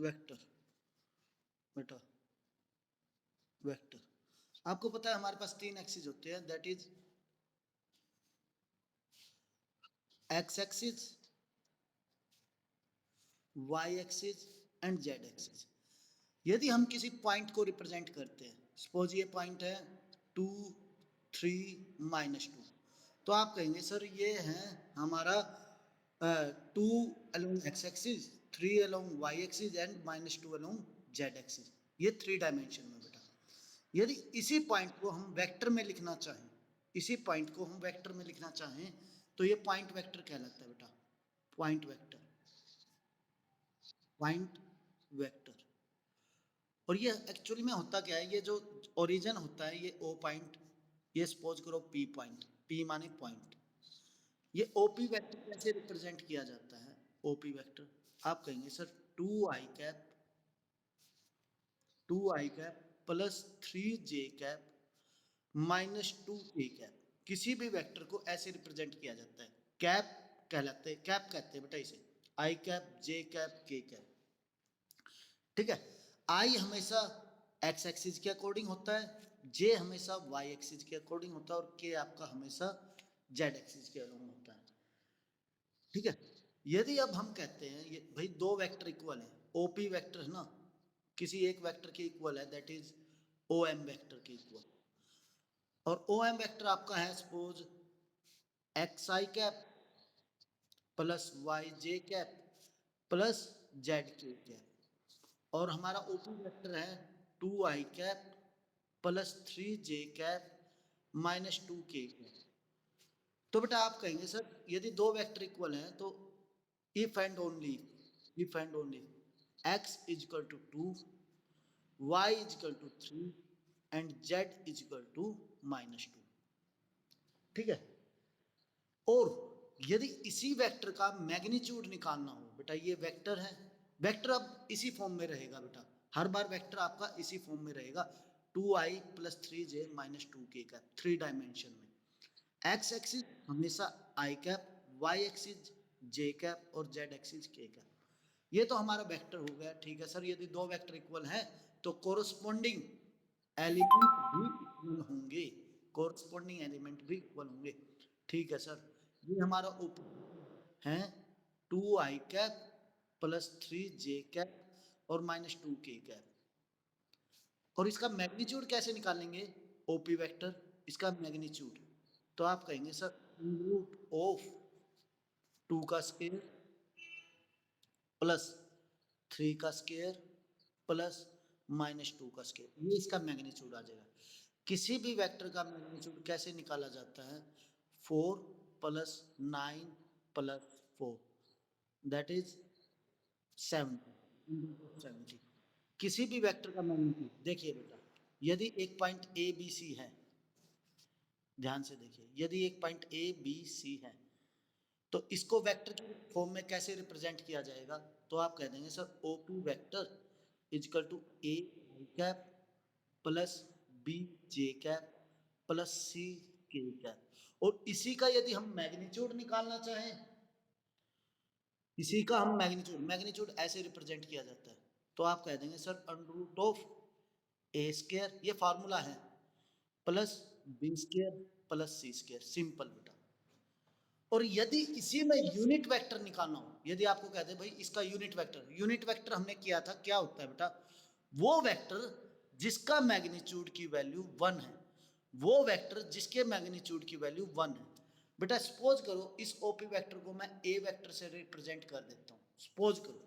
Vector बेटा vector. आपको पता है हमारे पास तीन एक्सिस होते हैं, that is X axis, Y axis and Z axis. यदि हम किसी पॉइंट को रिप्रेजेंट करते हैं, सपोज ये पॉइंट है 2 3 -2, तो आप कहेंगे सर ये है हमारा 2 along X axis, 3 along Y axis and -2 along Z axis. ये 3 डायमेंशन में बेटा। यदि इसी पॉइंट को हम वेक्टर में लिखना चाहें, इसी पॉइंट को हम वेक्टर में लिखना चाहें, तो ये पॉइंट वेक्टर कहलाता है बेटा, पॉइंट वेक्टर, पॉइंट वेक्टर। और ये एक्चुअली में होता क्या है, ये जो ओरिजिन होता है ये ओ पॉइंट, ये सपोज करो पी पॉइंट, पी माने पॉइंट। ये ओपी वेक्टर कैसे रिप्रेजेंट किया जाता है? ओपी वेक्टर आप कहेंगे sir 2i cap plus 3j cap -2k cap. किसी भी वेक्टर को ऐसे रिप्रेजेंट किया जाता है, कैप कहलाते हैं, कैप कहते हैं बेटा इसे, आई कैप, जे कैप, के कैप। ठीक है, आई हमेशा एक्स एक्सिस के अकॉर्डिंग होता है, जे हमेशा वाई एक्सिस के अकॉर्डिंग होता है और के आपका हमेशा जेड एक्सिस के अकॉर्डिंग होता है। ठीक है, यदि अब हम कहते हैं ये भाई दो वेक्टर इक्वल है, ओपी वेक्टर है ना, किसी एक वेक्टर के इक्वल है, that is O M vector के इक्वल। और ओ एम वेक्टर आपका है suppose x i cap plus y j cap plus z k cap. और हमारा ओपी वेक्टर है 2i cap plus 3j cap -2k cap. तो बेटा आप कहेंगे सर यदि दो वेक्टर इक्वल हैं तो if and only, if and only x is equal to 2, y is equal to 3 and z is equal to -2। ठीक है, और यदि इसी वेक्टर का मैग्नीट्यूड निकालना हो, बेटा ये वेक्टर है, वेक्टर अब इसी फॉर्म में रहेगा बेटा, हर बार वेक्टर आपका इसी फॉर्म में रहेगा, 2i प्लस 3j -2k का 3 डायमेंशन में। एक्स एक्सिस हमेशा आई कैप, वाई एक्सिस जे कैप और जेड एक्सिस के कैप। ये तो हमारा वेक्टर हो गया। ठीक है सर, यदि दो वेक्टर इक्वल हैं तो कोरोस्पोंडिंग एलिमेंट भी इक्वल होंगे, कोरोस्पोंडिंग एलिमेंट भी इक्वल होंगे। ठीक है सर, ये हमारा ऊपर है 2i cap plus 3j cap और -2k कैप। और इसका मैग्नीट्यूड कैसे निकालेंगे? ओपी वेक्टर, इसका मैग्नीट्यूड, तो आप कहेंगे सर रूट ऑफ 2 का स्क्वायर प्लस 3 का स्क्वायर प्लस -2 का स्क्वायर, ये इसका मैग्नीट्यूड आ जाएगा। किसी भी वेक्टर का मैग्नीट्यूड कैसे निकाला जाता है? 4 प्लस 9 प्लस 4 दैट इज 70। किसी भी वेक्टर का मैग्नीट्यूड देखिए बेटा, यदि एक पॉइंट ए बी सी है, ध्यान से देखिए, यदि एक पॉइंट ए बी सी है तो इसको वेक्टर के फॉर्म में कैसे रिप्रेजेंट किया जाएगा? तो आप कह देंगे sir O two vector equal to a i cap plus b j cap plus c k cap. और इसी का यदि हम मैग्नीट्यूड निकालना चाहें, इसी का हम मैग्नीट्यूड ऐसे रिप्रेजेंट किया जाता है, तो आप कह देंगे sir under root of A square, ये फार्मूला है, प्लस बी स्क्वायर प्लस सी स्क्वायर, सिंपल बेटा। और यदि इसी में यूनिट वेक्टर निकालना हो, यदि आपको कहते हैं भाई इसका यूनिट वेक्टर हमने किया था, क्या होता है बेटा? वो वेक्टर जिसका मैग्नीट्यूड की वैल्यू 1 है, वो वेक्टर जिसके मैग्नीट्यूड की वैल्यू 1 है। बेटा सपोज करो इस ओपी वेक्टर को मैं ए वेक्टर से रिप्रेजेंट कर देता हूँ, सपोज करो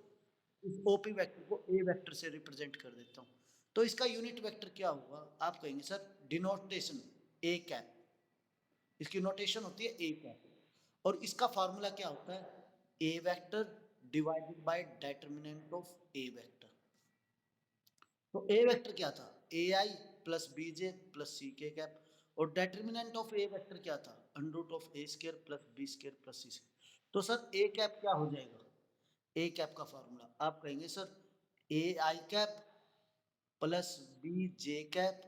इस ओपी वेक्टर को ए वेक्टर से रिप्रेजेंट कर देता हूँ, तो इसका यूनिट वेक्टर क्या होगा? आप कहेंगे सर डिनोटेशन ए कैप, इसकी नोटेशन होती है ए कैप। और इसका फॉर्मूला क्या होता है? A vector divided by determinant of a vector. तो ए वेक्टर क्या था? A i plus b j plus c k cap. और डिटर्मिनेंट ऑफ ए वेक्टर क्या था? Under root of A square plus B square plus C square. तो sir a cap क्या हो जाएगा? ए कैप का फॉर्मूला आप कहेंगे sir a i cap plus b j cap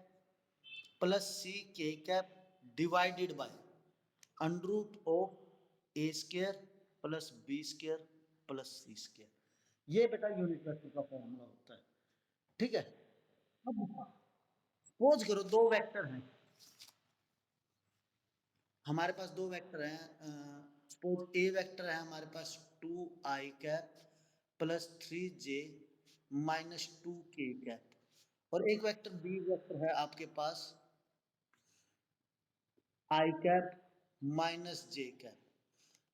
plus c k cap divided by under root of A square plus B square plus C square. ये बेटा unit vector का formula होता है। ठीक है, अब सपोज करो दो वेक्टर हैं, हमारे पास दो वेक्टर हैं। सपोज ए वेक्टर है हमारे पास 2i cap plus 3j minus 2k cap, और एक वेक्टर बी वेक्टर है आपके पास i cap minus j cap.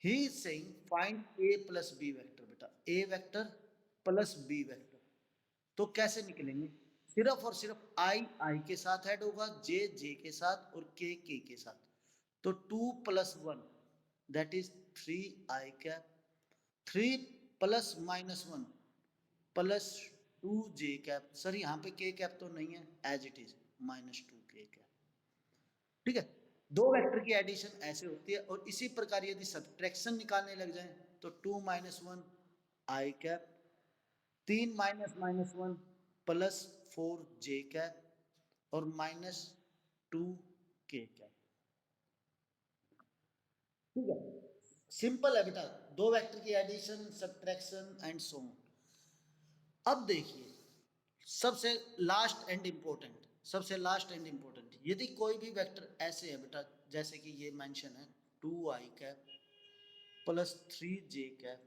He is saying find a plus B vector. बेटा a vector plus B vector, तो कैसे निकलेंगे? सिर्फ और सिर्फ आई आई के साथ ऐड होगा, जे जे के साथ, और के के साथ। तो 2 + 1 that is 3i cap, 3 + -1 +2j cap. Sir यहाँ पे के कैप तो नहीं है, as it is -2k cap. ठीक है, दो वेक्टर की एडिशन ऐसे होती है। और इसी प्रकार यदि सब्ट्रैक्शन निकालने लग जाए तो 2 - 1 आई कैप, 3 - -1 +4j कैप और -2k कैप। ठीक है, सिंपल है बेटा, दो वेक्टर की addition, subtraction and so on. अब देखिए सबसे लास्ट एंड इंपॉर्टेंट, सबसे लास्ट एंड इंपॉर्टेंट, यदि कोई भी वेक्टर ऐसे है बेटा, जैसे कि ये मेंशन है 2i cap plus 3j cap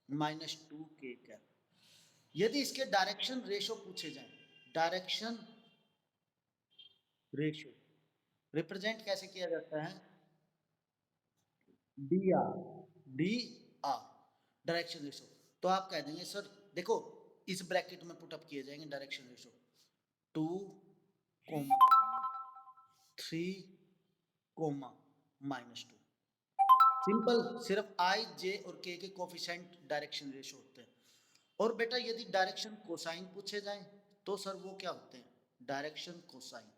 -2k cap, यदि इसके डायरेक्शन रेशो पूछे जाए, डायरेक्शन रेशो रिप्रेजेंट कैसे किया जाता है? D R, D R, direction ratio. तो आप कह देंगे सर देखो इस ब्रैकेट में पुट अप किए जाएंगे डायरेक्शन रेशो 2, 3, -2। सिंपल, सिर्फ आई जे और के कोफिशिएंट डायरेक्शन रेशो होते हैं। और बेटा यदि डायरेक्शन कोसाइन पूछे जाएं तो सर वो क्या होते हैं? Direction cosine.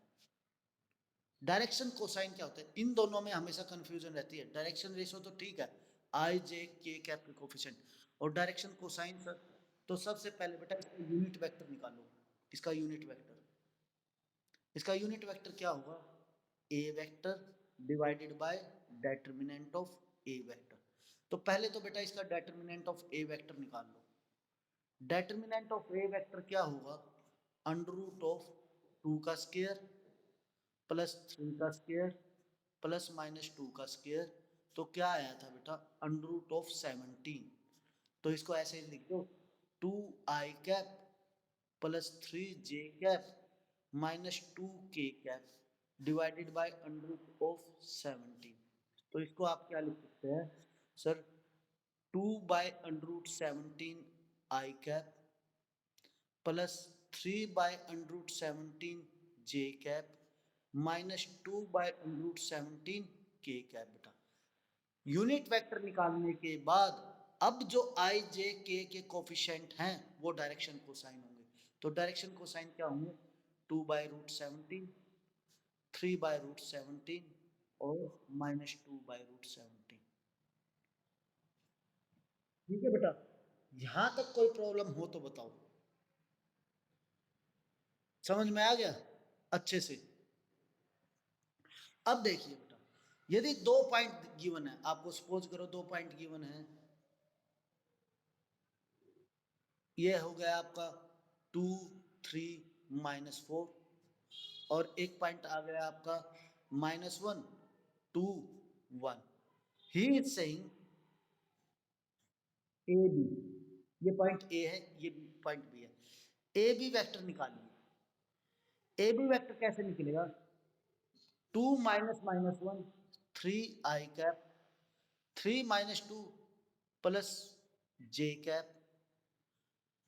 डायरेक्शन कोसाइन क्या होता है? इन दोनों में हमेशा कंफ्यूजन रहती है। डायरेक्शन रेशो तो ठीक है, आई जे के कैप के कोफिशिएंट, और डायरेक्शन कोसाइन सर, तो सबसे पहले बेटा इसका यूनिट वेक्टर निकालो। इसका यूनिट वेक्टर, इसका यूनिट वेक्टर क्या होगा? A vector divided by determinant of a vector. तो पहले तो बेटा इसका डेटर्मिनेंट ऑफ ए वेक्टर निकाल लो। डेटर्मिनेंट ऑफ ए वेक्टर क्या होगा? √2 का स्क्वायर +3 का स्क्वायर ±2 का स्क्वायर। तो क्या आया था बेटा? √17। तो इसको ऐसे लिख दो 2i cap plus 3j cap -2k cap divided by √17। तो इसको आप क्या लिख सकते हैं sir? 2/√17 i cap plus 3/√17 j cap -2/√17 k cap. बेटा यूनिट वेक्टर निकालने के बाद अब जो आई जे के कोफिशिएंट हैं वो डायरेक्शन कोसाइन होंगे। तो डायरेक्शन कोसाइन क्या होंगे? 2/√17, 3/√17 और -2/√17। ठीक है बेटा, यहां तक कोई प्रॉब्लम हो तो बताओ। समझ में आ गया अच्छे से? अब देखिए बेटा, यदि दो पॉइंट गिवन है आपको, सपोज करो दो पॉइंट गिवन है, ये हो गया आपका 2, 3, -4, और एक पॉइंट आ गया आपका -1, 2, 1। He is saying A B, ये पॉइंट ए है, ये पॉइंट बी है, ए बी वेक्टर निकालिए। ए बी वेक्टर कैसे निकलेगा? 2 - -1 3i cap, 3 - 2 +j cap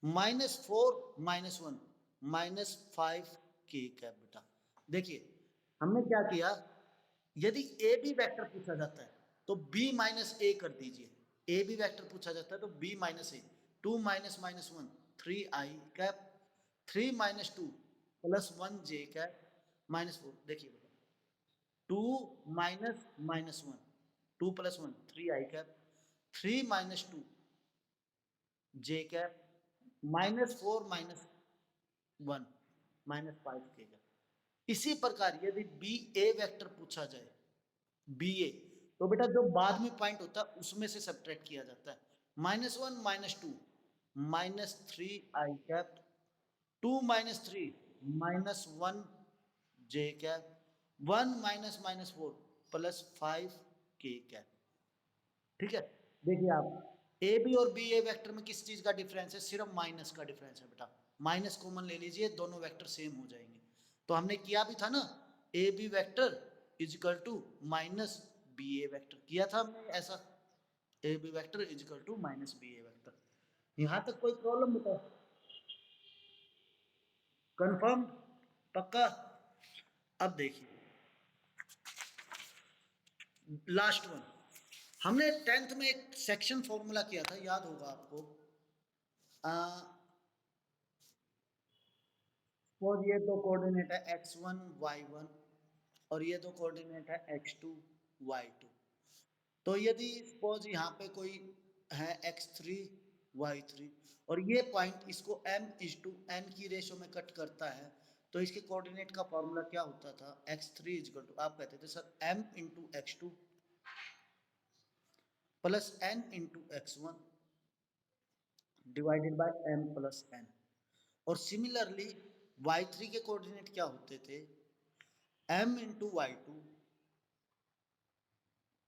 -4 -1 -5k cap. बेटा देखिए हमने क्या किया, यदि ए बी वेक्टर पूछा जाता है तो b - a कर दीजिए। ए बी वेक्टर पूछा जाता है तो b - a, 2 - -1 3i cap, 3 - 2 +1j cap -4। देखिए 2 - -1, 2 + 1 3i cap, 3 - 2 j cap -4 -1 -5k cap. इसी प्रकार यदि बी ए वेक्टर पूछा जाए, बी ए, तो बेटा जो बाद में पॉइंट होता है उसमें से सब्ट्रैक्ट किया जाता है। -1 -2 -3 i cap, 2 - 3 -1 j cap, 1 - -4 +5 k cap. ठीक है, देखिए आप ए बी और बी ए वेक्टर में किस चीज का डिफरेंस है, सिर्फ माइनस का डिफरेंस है बेटा। माइनस कॉमन ले लीजिए, दोनों वेक्टर सेम हो जाएंगे। तो हमने किया भी था ना, A B vector is equal to minus B A vector, किया था हमने ऐसा, A B vector is equal to minus B A vector. यहां तक कोई प्रॉब्लम बताओ? कंफर्म, पक्का? अब देखिए लास्ट वन, हमने 10th में एक सेक्शन फॉर्मूला किया था, याद होगा आपको। सपोज ये दो कोऑर्डिनेट है x1 y1 और ये दो कोऑर्डिनेट है x2 y2। तो यदि सपोज यहाँ पे कोई है x3 y3 और ये पॉइंट इसको m/n की रेशो में कट करता है, तो इसके कोऑर्डिनेट का फॉर्मूला क्या होता था, x3 इक्वल टू, आप कहते थे sir m/x2 plus n into x1 divided by m plus n। और सिमिलरली y3 के कोऑर्डिनेट क्या होते थे, m into y2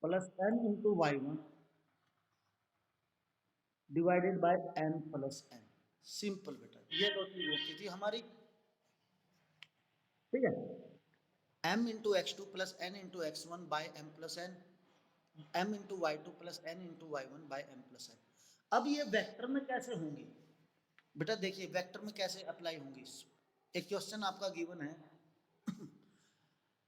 plus n into y1 divided by m plus n। Simple बेटा, ये दो चीज होती थी हमारी। ठीक है, m into x2 plus n into x1 by m plus n, m into y2 plus n into y1 by m plus n। अब ये वेक्टर में कैसे होंगी बेटा, देखिए वेक्टर में कैसे अप्लाई होंगी। एक क्वेश्चन आपका गिवन है,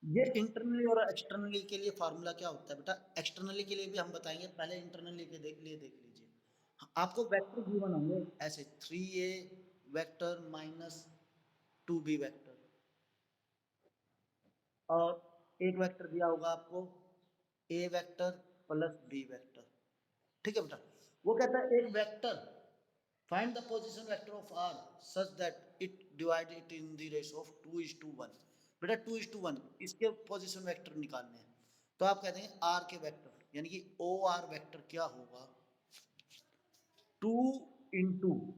ये इंटरनली और एक्सटर्नली के लिए फार्मूला क्या होता है बेटा, एक्सटर्नली के लिए भी हम बताएंगे, पहले इंटरनली के लिए देख लीजिए। आपको वेक्टर गिवन होंगे ऐसे 3a vector minus 2b vector, और एक वेक्टर दिया होगा आपको a vector plus b vector. ठीक है बेटा, वो कहता है एक vector find the position vector of r such that it divide it in the ratio of 2:1। बेटा 2:1 इसके पोजीशन वेक्टर निकालने हैं, तो आप कहते हैं r के वेक्टर यानी कि ओ आर वेक्टर क्या होगा, 2 into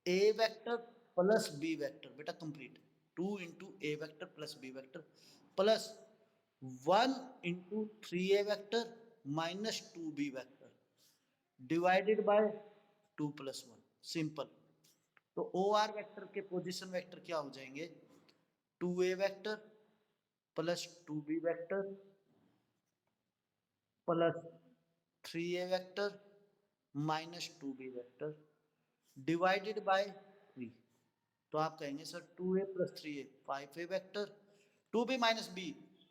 A vector plus B vector, बेटा complete 2 into A vector plus B vector plus 1 into 3a vector minus 2b vector divided by 2 plus 1। सिंपल। तो ओ आर वेक्टर के पोजीशन वेक्टर क्या हो जाएंगे, 2a vector plus 2b vector plus 3a vector minus 2b vector divided by 3। तो आप कहेंगे sir 2a plus 3a 5a vector, 2b minus b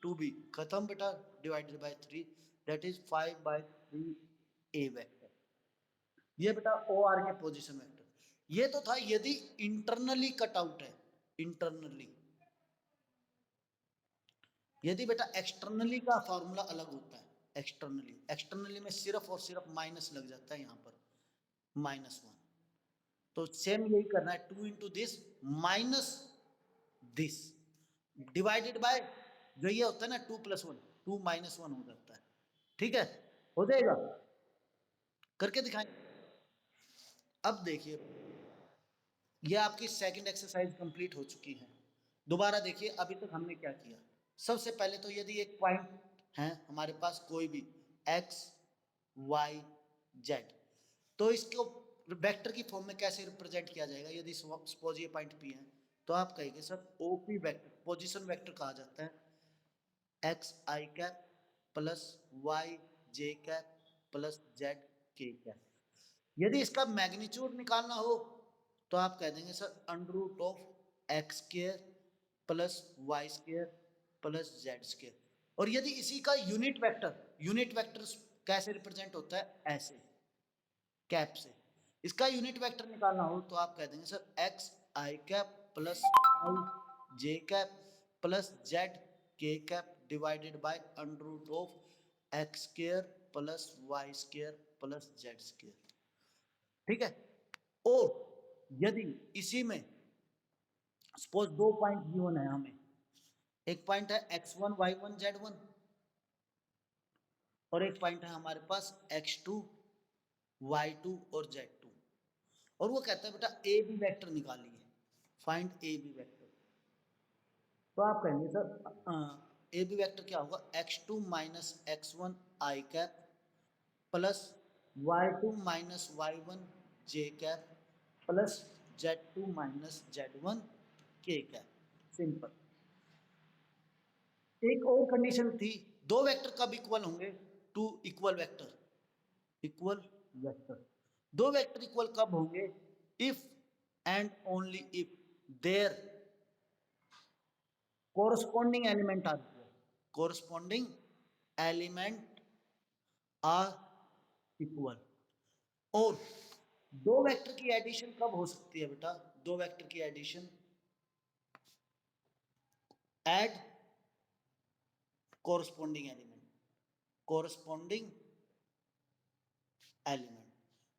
2b खत्म बेटा, divided by 3 that is 5/3a vector. ये बेटा ओ आर के position vector. ये तो था यदि इंटरनली कट आउट है, इंटरनली। यदि बेटा एक्सटर्नली का फॉर्मूला अलग होता है, एक्सटर्नली, एक्सटर्नली में सिर्फ और सिर्फ माइनस लग जाता है, यहां पर -1। तो सेम यही करना है, 2 into this minus this divided by, जो ये होता है ना 2 + 1, 2 - 1 हो जाता है। ठीक है, हो जाएगा, करके दिखाएं। अब देखिए ये आपकी सेकंड एक्सरसाइज कंप्लीट हो चुकी है। दोबारा देखिए अभी तक हमने क्या किया। सबसे पहले तो यदि एक पॉइंट है हमारे पास कोई भी x y z, तो इसको वेक्टर की फॉर्म में कैसे रिप्रेजेंट किया जाएगा, यदि सपोज ये पॉइंट P है, तो आप कहेंगे sir OP vector, position vector कहा जाता है x i cap plus y j cap plus z k cap. यदि इसका मैग्नीट्यूड निकालना हो तो आप कह देंगे sir √(x² plus y² plus z²। और यदि इसी का यूनिट वेक्टर कैसे रिप्रेजेंट होता है, ऐसे कैप से। इसका यूनिट वेक्टर निकालना हो तो आप कह देंगे sir x i cap plus y j cap plus z k cap divided by √(x² plus y² plus z²। ठीक है, और यदि इसी में सपोज दो पॉइंट गिवन है हमें, एक पॉइंट है x1 y1 z1 और एक पॉइंट है हमारे पास x2 y2 और z2, और वो कहता है बेटा ए बी वेक्टर निकालिए, फाइंड ए बी वेक्टर। तो आप कहेंगे सर ए बी वेक्टर क्या होगा, x2 minus x1 i cap plus y2 minus y1 j cap plus z2 minus z1 k cap. Simple. एक और कंडीशन थी, दो वेक्टर कब इक्वल होंगे, two equal vector, equal vector, दो वेक्टर इक्वल कब होंगे, if and only if there corresponding element are equal, corresponding element are equal. और दो वेक्टर की एडिशन कब हो सकती है बेटा, दो वेक्टर की addition, add corresponding element, corresponding element.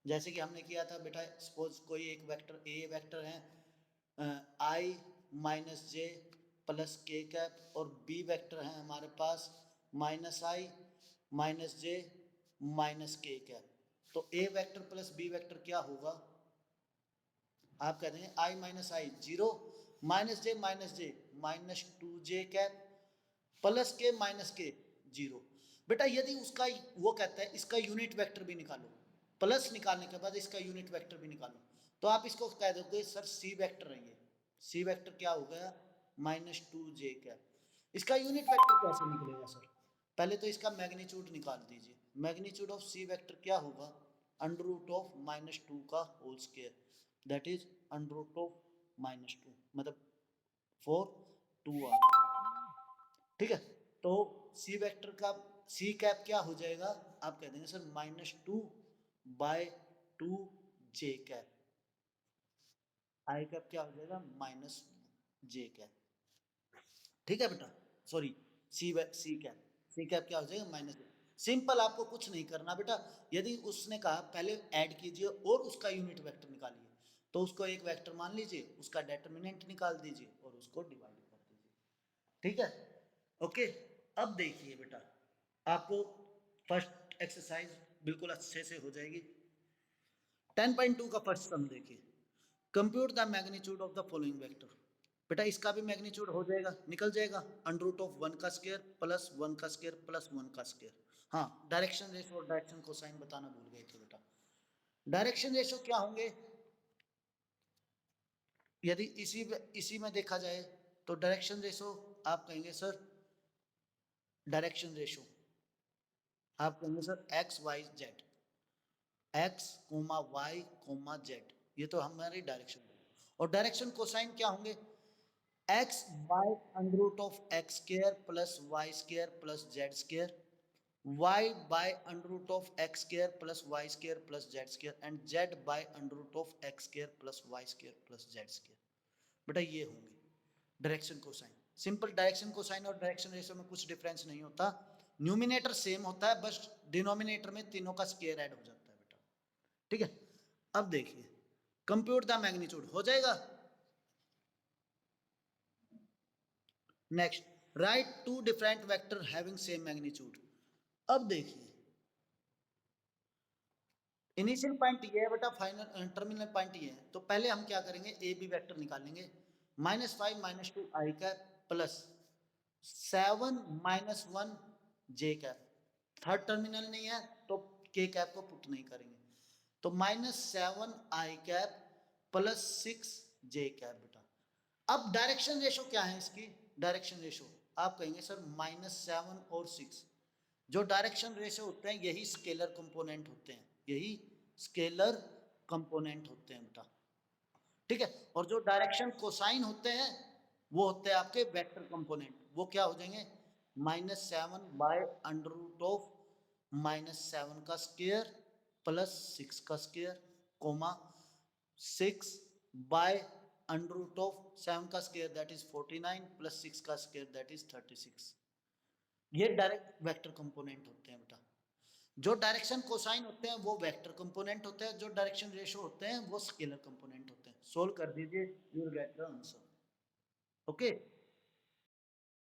जैसे कि हमने किया था बेटा, सपोज कोई एक वेक्टर ए वेक्टर है आई माइनस जे प्लस के कैप, और बी वेक्टर है हमारे पास माइनस आई माइनस जे माइनस के कैप। तो a vector plus B vector क्या होगा, आप कहते हैं आई माइनस आई जीरो माइनस जे माइनस टू जे कैप प्लस के जीरो। बेटा यदि उसका वो कहता है इसका यूनिट वेक्टर भी निकालो, प्लस निकालने के बाद इसका यूनिट वेक्टर भी निकालो, तो आप इसको कह दोगे सर सी वेक्टर है ये, सी वेक्टर क्या हो गया माइनस टू जे कैप। इसका यूनिट वेक्टर कैसे निकलेगा सर, पहले तो इसका मैग्नीट्यूड निकाल दीजिए, मैग्नीट्यूड ऑफ सी वेक्टर क्या होगा, under root of minus two का whole square, that is under root of minus two, मतलब 4 2 ठीक है। तो सी वेक्टर का सी कैप क्या हो जाएगा, आप कह देंगे sir minus two by two J cap, I cap क्या हो जाएगा माइनस जे कैप। ठीक है बेटा, सॉरी सी कैप क्या हो जाएगा माइनस। सिंपल, आपको कुछ नहीं करना बेटा, यदि उसने कहा पहले ऐड कीजिए और उसका यूनिट वेक्टर निकालिए, तो उसको एक वेक्टर मान लीजिए, उसका डेटर्मिनेंट निकाल दीजिए और उसको डिवाइड कर दीजिए। ठीक है, ओके। अब देखिए बेटा, आपको फर्स्ट एक्सरसाइज बिल्कुल अच्छे से हो जाएगी। 10.2 का फर्स्ट सम देखिए, compute the magnitude of the following vector. बेटा इसका भी मैग्नीट्यूड हो जाएगा, निकल जाएगा, अंडर रूट ऑफ 1 का स्क्वायर प्लस 1 का स्क्वायर प्लस 1 का स्क्वायर। हाँ, डायरेक्शन रेशो और डायरेक्शन कोसाइन बताना भूल गए थे बेटा। डायरेक्शन रेशो क्या होंगे, यदि इसी में देखा जाए तो डायरेक्शन रेशो आप कहेंगे सर, डायरेक्शन रेशो आप कहेंगे sir X Y Z, X comma Y comma Z, ये तो हमारी डायरेक्शन। और डायरेक्शन कोसाइन क्या होंगे, X by under root of X square plus Y square plus Z square, Y by under root of X square plus Y square plus Z square, and Z by under root of X square plus Y square plus Z square. बेटा ये होंगे direction cosine. Simple, direction cosine और direction ratio में कुछ difference नहीं होता, numerator same होता है, बस डिनोमिनेटर में तीनों का स्क्वायर ऐड हो जाता है बेटा। ठीक है, अब देखिए कंप्यूट द मैग्नीट्यूड हो जाएगा। Next, right to different vector having same magnitude. अब देखिए इनिशियल पॉइंट ये है बेटा, फाइनल टर्मिनल पॉइंट ये है, तो पहले हम क्या करेंगे, ए बी वेक्टर निकालेंगे, -5 -2 आई कैप प्लस 7 -1 जे कैप। थर्ड टर्मिनल नहीं है तो के कैप को पुट नहीं करेंगे, तो -7 आई कैप प्लस 6 जे कैप बेटा। अब डायरेक्शन रेशो क्या है इसकी, डायरेक्शन रेशो आप कहेंगे सर -7 और 6, जो डायरेक्शन रेशो होते हैं यही स्केलर कंपोनेंट होते हैं, यही स्केलर कंपोनेंट होते हैं बेटा। ठीक है, और जो डायरेक्शन कोसाइन होते हैं वो होते हैं आपके वेक्टर कंपोनेंट, वो क्या हो जाएंगे -7 बाय अंडर रूट ऑफ -7 का स्क्वायर प्लस 6 का square comma 6 by under root of 7 का स्क्वायर दैट इज 49 प्लस 6 का स्क्वायर दैट इज 36। ये डायरेक्ट वेक्टर कंपोनेंट होते हैं बेटा। जो डायरेक्शन कोसाइन होते हैं वो वेक्टर कंपोनेंट होते हैं, जो डायरेक्शन रेशो होते हैं वो स्केलर कंपोनेंट होते हैं। सोल्व कर दीजिए, you will get the answer. Okay.